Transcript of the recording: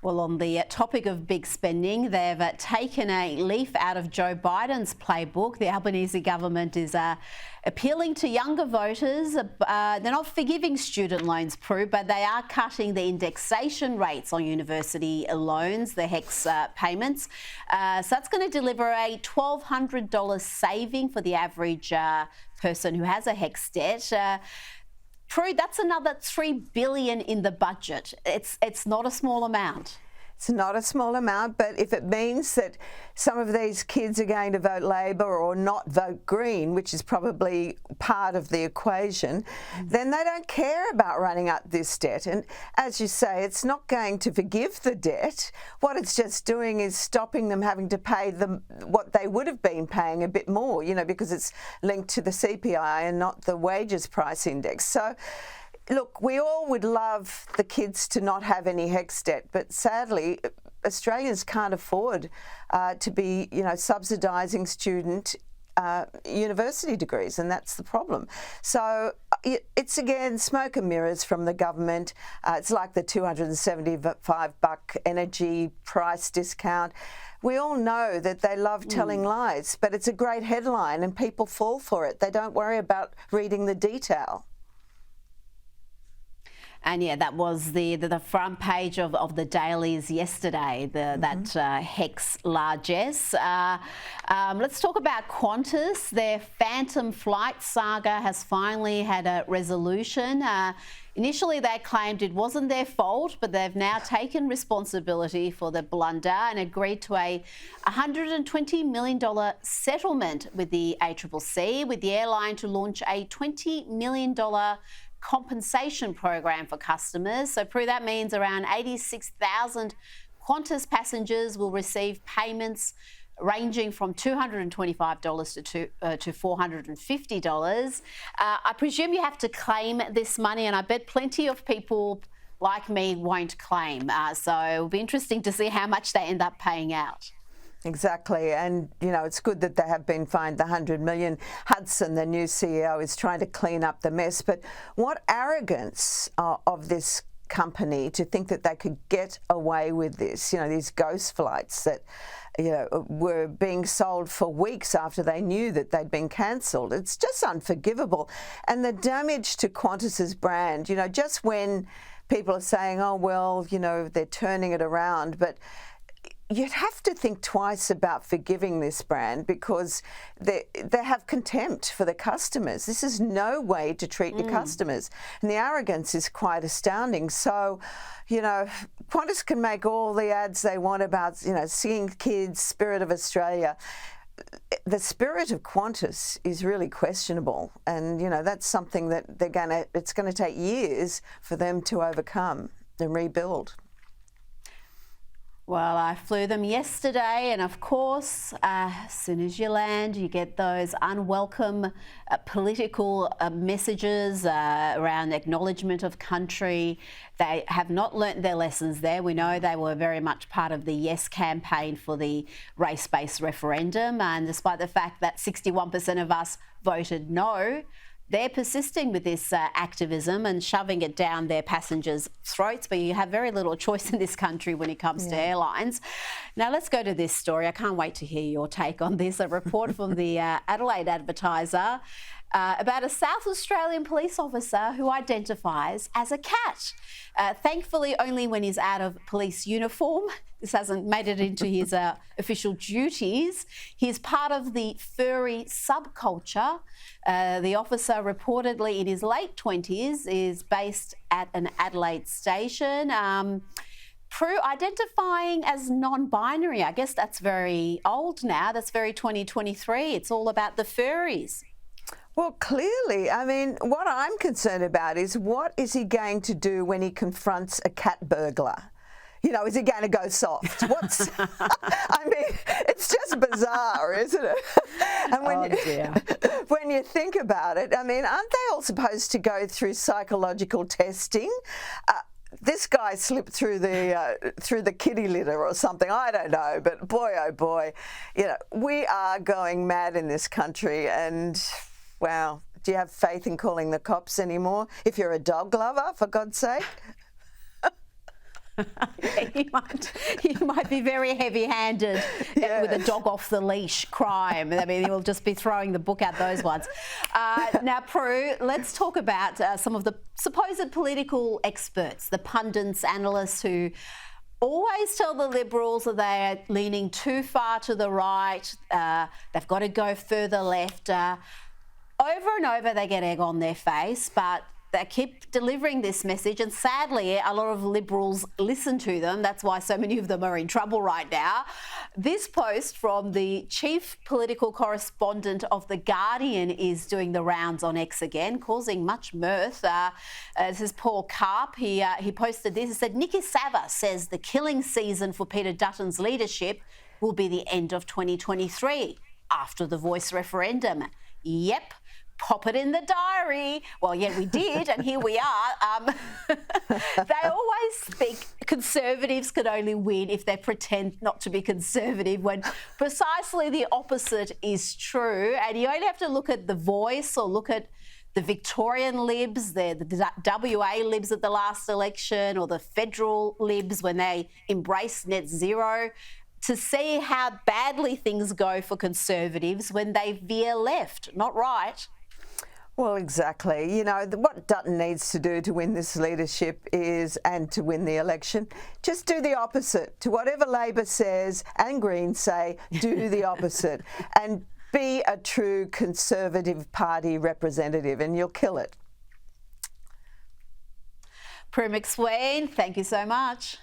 Well, on the topic of big spending, they've taken a leaf out of Joe Biden's playbook. The Albanese government is appealing to younger voters. They're not forgiving student loans, Prue, but they are cutting the indexation rates on university loans, the HECS payments. So that's going to deliver a $1,200 saving for the average person who has a HECS debt. Prue, that's another $3 billion in the budget. It's not a small amount. It's not a small amount, but if it means that some of these kids are going to vote Labor or not vote Green, which is probably part of the equation, then they don't care about running up this debt. And as you say, it's not going to forgive the debt. What it's just doing is stopping them having to pay them what they would have been paying a bit more, because it's linked to the CPI and not the wages price index. So, look, we all would love the kids to not have any HECS debt, but sadly, Australians can't afford to be, subsidising student university degrees, and that's the problem. So it's again smoke and mirrors from the government. It's like the $275 energy price discount. We all know that they love telling lies, but it's a great headline and people fall for it. They don't worry about reading the detail. And yeah, that was the front page of the dailies yesterday, that HECS largesse. Let's talk about Qantas. Their phantom flight saga has finally had a resolution. Initially, they claimed it wasn't their fault, but they've now taken responsibility for the blunder and agreed to a $120 million settlement with the ACCC, with the airline to launch a $20 million compensation program for customers. So, Prue, that means around 86,000 Qantas passengers will receive payments ranging from $225 to $450. I presume you have to claim this money, and I bet plenty of people like me won't claim. So it'll be interesting to see how much they end up paying out. Exactly, and it's good that they have been fined the $100 million. Hudson, the new CEO, is trying to clean up the mess, but what arrogance of this company to think that they could get away with this, these ghost flights that were being sold for weeks after they knew that they'd been cancelled. It's just unforgivable. And the damage to Qantas's brand, just when people are saying, oh, well, they're turning it around, but you'd have to think twice about forgiving this brand because they have contempt for the customers. This is no way to treat your customers. And the arrogance is quite astounding. So, Qantas can make all the ads they want about, seeing kids, spirit of Australia. The spirit of Qantas is really questionable. And, that's something that it's going to take years for them to overcome and rebuild. Well, I flew them yesterday, and of course, as soon as you land, you get those unwelcome political messages around acknowledgement of country. They have not learnt their lessons there. We know they were very much part of the Yes campaign for the race-based referendum, and despite the fact that 61% of us voted no, they're persisting with this activism and shoving it down their passengers' throats, but you have very little choice in this country when it comes to airlines. Now, let's go to this story. I can't wait to hear your take on this. A report from the Adelaide Advertiser about a South Australian police officer who identifies as a cat. Thankfully, only when he's out of police uniform. This hasn't made it into his official duties. He's part of the furry subculture. The officer, reportedly in his late 20s, is based at an Adelaide station. Prue, identifying as non-binary, I guess that's very old now. That's very 2023. It's all about the furries. Well, clearly, what I'm concerned about is what is he going to do when he confronts a cat burglar? Is he going to go soft? It's just bizarre, isn't it? And when you think about it, aren't they all supposed to go through psychological testing? This guy slipped through the kitty litter or something. I don't know, but boy, oh boy, we are going mad in this country, and wow, do you have faith in calling the cops anymore? If you're a dog lover, for God's sake. He might be very heavy-handed with a dog off the leash crime. I mean, he'll just be throwing the book out those ones. Now, Prue, let's talk about some of the supposed political experts, the pundits, analysts who always tell the Liberals that they're leaning too far to the right, they've got to go further left. Over and over they get egg on their face, but they keep delivering this message, and sadly a lot of Liberals listen to them. That's why so many of them are in trouble right now. This post from the chief political correspondent of The Guardian is doing the rounds on X again, causing much mirth. This is Paul Karp. He posted this. He said, Nikki Sava says the killing season for Peter Dutton's leadership will be the end of 2023 after the Voice referendum. Yep. Pop it in the diary. Well, yeah, we did, and here we are. They always think Conservatives could only win if they pretend not to be Conservative, when precisely the opposite is true. And you only have to look at The Voice or look at the Victorian Libs, the WA Libs at the last election, or the federal Libs when they embraced net zero, to see how badly things go for Conservatives when they veer left, not right. Well, exactly. You know, what Dutton needs to do to win this leadership and to win the election, just do the opposite. To whatever Labor says and Greens say, do the opposite. And be a true Conservative Party representative, and you'll kill it. Prue MacSween, thank you so much.